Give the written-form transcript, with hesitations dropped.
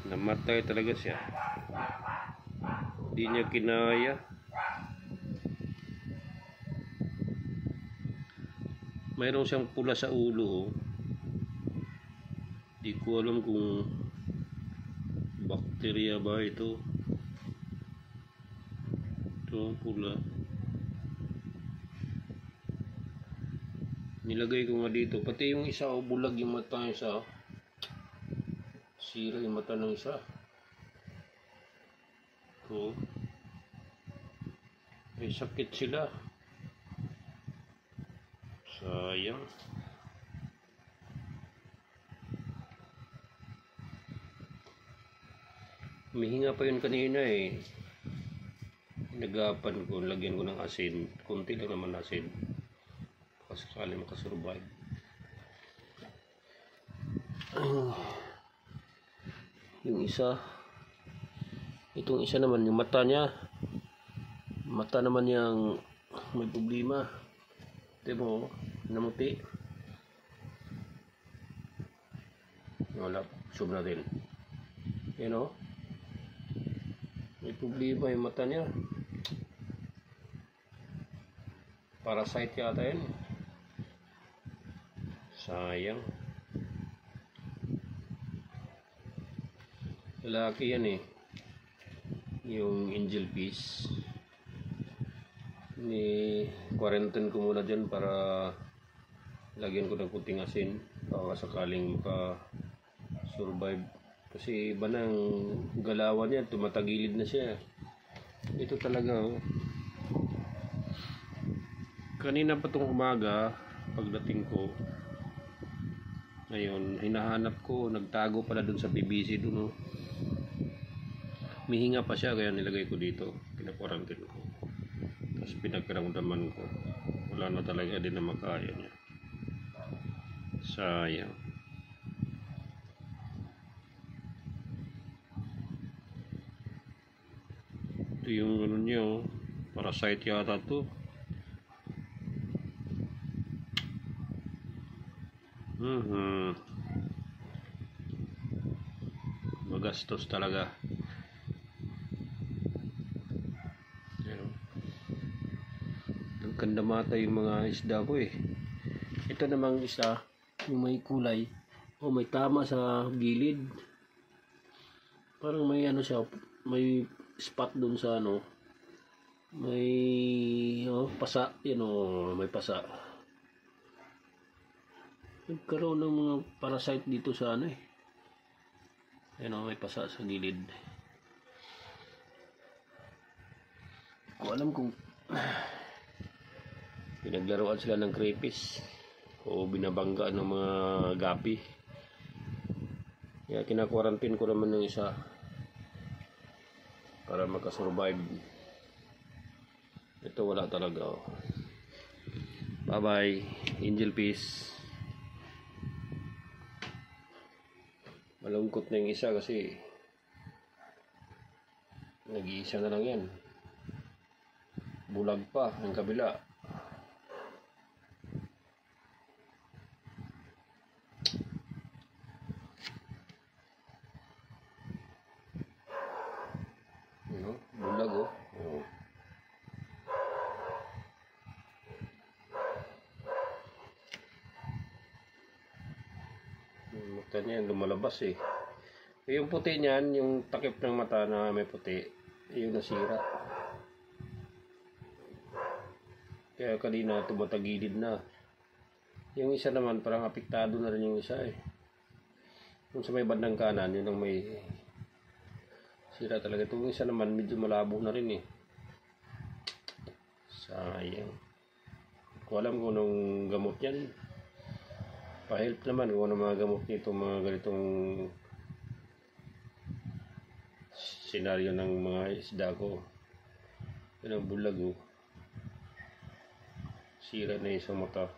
Namatay talaga siya. Hindi niya kinaya. Mayroon siyang pula sa ulo. Di ko alam kung bakterya ba ito. Ito pula. Nilagay ko nga dito. Pati yung isa, bulag yung mata ng isa. Sira yung mata ng isa. Ito. May sakit sila. Sayang. Humihinga pa yun kanina eh. Nagapan ko, lagyan ko ng asin. Kunti lang naman asin. Sakali makasurvive. Yung isa, itong isa naman, yung mata niya. Mata naman yung may problema. Diba, namuti. Wala, sub natin. You know? May problema yung mata niya. Parasite yata yun. Sayang. Lalaki yan eh. Yung angel fish. Quarantine ko muna dyan para lagyan ko ng kunting asin. Baka sakaling maka-survive. Kasi iba ng galawan niya. Tumatagilid na siya. Ito talaga oh. Kanina pa itong umaga, pagdating ko, ngayon, hinahanap ko, nagtago pala dun sa BBC dun, oh. Mihinga pa siya, kaya nilagay ko dito, pinakwarantin ko. Tapos pinagkaramdaman ko, wala na talaga din na makaya niya. Sayang. Ito yung ano niya, oh. Parasite yata to. Magastos talaga. Ganda mata yung mga isda ko eh. Ito namang isa, yung may kulay o may tama sa gilid. Parang may ano siya, may spot dun sa ano, may pasa, may pasa. Nagkaroon ng mga parasite dito sa ano eh. May pasa sa gilid. Ko alam kung pinaglaruan sila ng crayfish o binabangga ng mga gapi. Kaya kinakwarantin ko naman ng isa para makasurvive. Ito wala talaga. Bye bye angel fish. Malungkot na yung isa kasi nag-iisa na lang yan. Bulag pa ang kabila. Bulag oh. Mata niya lumalabas eh. Yung puti niyan, yung takip ng mata na may puti, yung nasira. Kaya kanina tumatagilid na. Yung isa naman parang apektado na rin yung isa eh. Yung sa may bandang kanan, yun ang may sira talaga. Itong isa naman medyo malabo na rin eh. Sayang. Kung alam ko nung gamot yan, pa-help naman kung ano mga gamot nito, mga ganitong senaryo ng mga isda ko. Yan ang bulag oh. Sira na yung sa mata.